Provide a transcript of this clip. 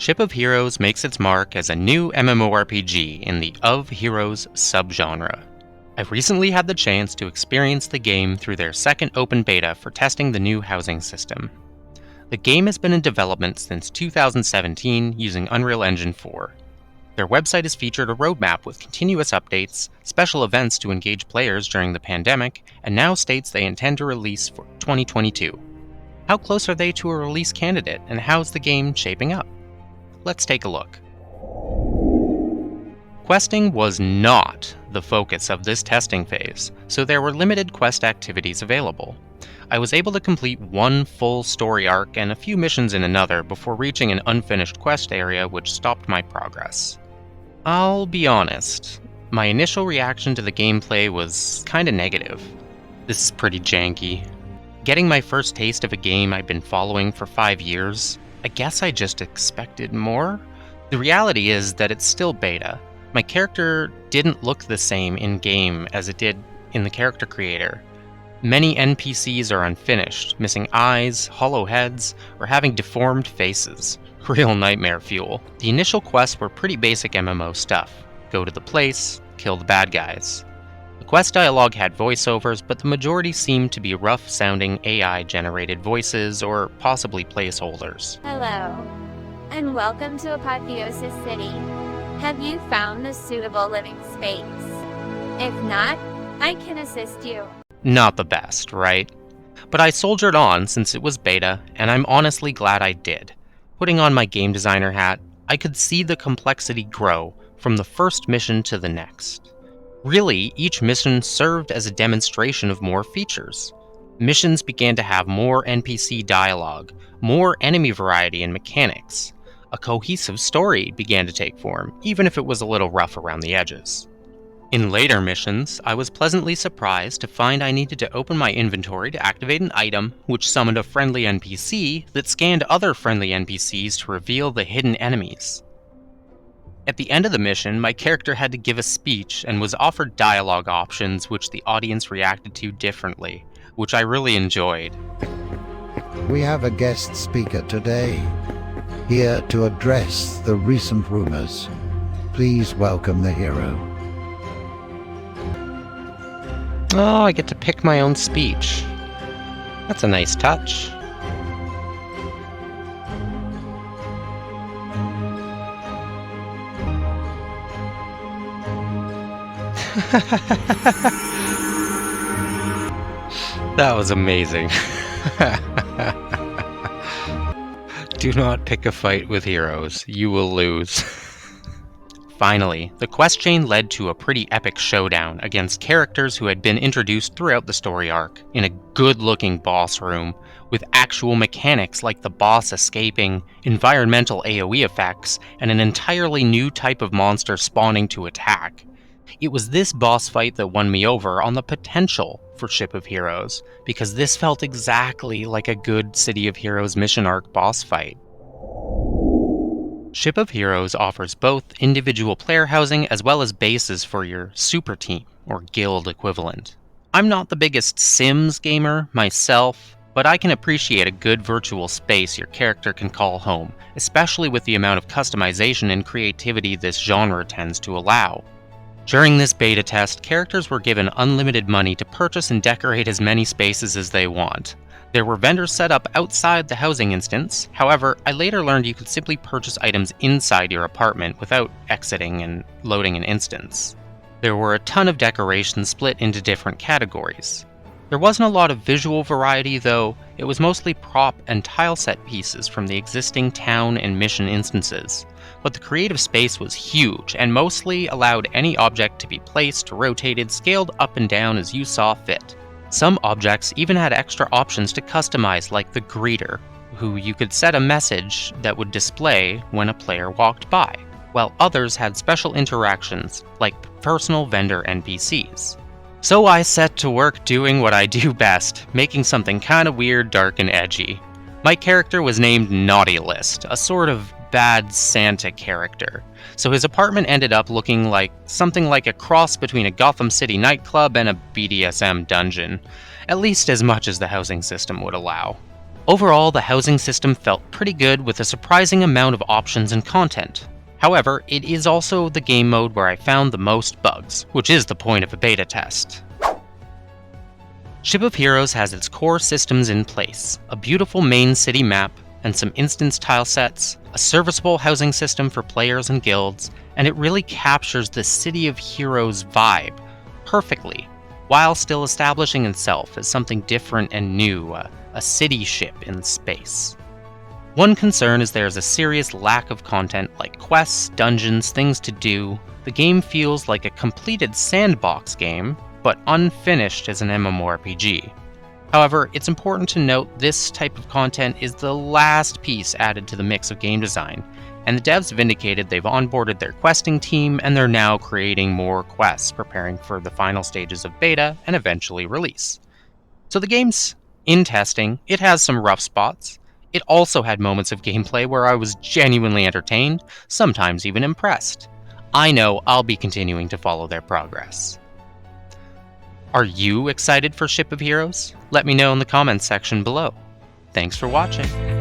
Ship of Heroes makes its mark as a new MMORPG in the Of Heroes subgenre. I've recently had the chance to experience the game through their second open beta for testing the new housing system. The game has been in development since 2017 using Unreal Engine 4. Their website has featured a roadmap with continuous updates, special events to engage players during the pandemic, and now states they intend to release for 2022. How close are they to a release candidate, and how's the game shaping up? Let's take a look. Questing was not the focus of this testing phase, so there were limited quest activities available. I was able to complete one full story arc and a few missions in another before reaching an unfinished quest area which stopped my progress. I'll be honest, my initial reaction to the gameplay was kinda negative. This is pretty janky. Getting my first taste of a game I've been following for 5 years, I guess I just expected more. The reality is that it's still beta. My character didn't look the same in-game as it did in the character creator. Many NPCs are unfinished, missing eyes, hollow heads, or having deformed faces. Real nightmare fuel. The initial quests were pretty basic MMO stuff. Go to the place, kill the bad guys. The quest dialogue had voiceovers, but the majority seemed to be rough-sounding AI-generated voices or possibly placeholders. Hello, and welcome to Apotheosis City. Have you found a suitable living space? If not, I can assist you. Not the best, right? But I soldiered on since it was beta, and I'm honestly glad I did. Putting on my game designer hat, I could see the complexity grow from the first mission to the next. Really, each mission served as a demonstration of more features. Missions began to have more NPC dialogue, more enemy variety and mechanics. A cohesive story began to take form, even if it was a little rough around the edges. In later missions, I was pleasantly surprised to find I needed to open my inventory to activate an item, which summoned a friendly NPC that scanned other friendly NPCs to reveal the hidden enemies. At the end of the mission, my character had to give a speech and was offered dialogue options which the audience reacted to differently, which I really enjoyed. We have a guest speaker today, here to address the recent rumors. Please welcome the hero. Oh, I get to pick my own speech. That's a nice touch. That was amazing. Do not pick a fight with heroes. You will lose. Finally, the quest chain led to a pretty epic showdown against characters who had been introduced throughout the story arc in a good-looking boss room, with actual mechanics like the boss escaping, environmental AoE effects, and an entirely new type of monster spawning to attack. It was this boss fight that won me over on the potential for Ship of Heroes, because this felt exactly like a good City of Heroes mission arc boss fight. Ship of Heroes offers both individual player housing as well as bases for your super team, or guild equivalent. I'm not the biggest Sims gamer myself, but I can appreciate a good virtual space your character can call home, especially with the amount of customization and creativity this genre tends to allow. During this beta test, characters were given unlimited money to purchase and decorate as many spaces as they want. There were vendors set up outside the housing instance. However, I later learned you could simply purchase items inside your apartment without exiting and loading an instance. There were a ton of decorations split into different categories. There wasn't a lot of visual variety though. It was mostly prop and tile set pieces from the existing town and mission instances. But the creative space was huge and mostly allowed any object to be placed, rotated, scaled up and down as you saw fit. Some objects even had extra options to customize, like the greeter, who you could set a message that would display when a player walked by, while others had special interactions, like personal vendor NPCs. So I set to work doing what I do best, making something kinda weird, dark, and edgy. My character was named Naughty List, a sort of bad Santa character. So his apartment ended up looking like something like a cross between a Gotham City nightclub and a BDSM dungeon, at least as much as the housing system would allow. Overall, the housing system felt pretty good with a surprising amount of options and content. However, it is also the game mode where I found the most bugs, which is the point of a beta test. Ship of Heroes has its core systems in place, a beautiful main city map, and some instance tile sets, a serviceable housing system for players and guilds, and it really captures the City of Heroes vibe perfectly, while still establishing itself as something different and new, a city ship in space. One concern is there's a serious lack of content like quests, dungeons, things to do. The game feels like a completed sandbox game, but unfinished as an MMORPG. However, it's important to note this type of content is the last piece added to the mix of game design, and the devs have indicated they've onboarded their questing team and they're now creating more quests, preparing for the final stages of beta and eventually release. So the game's in testing, it has some rough spots. It also had moments of gameplay where I was genuinely entertained, sometimes even impressed. I know I'll be continuing to follow their progress. Are you excited for Ship of Heroes? Let me know in the comments section below. Thanks for watching.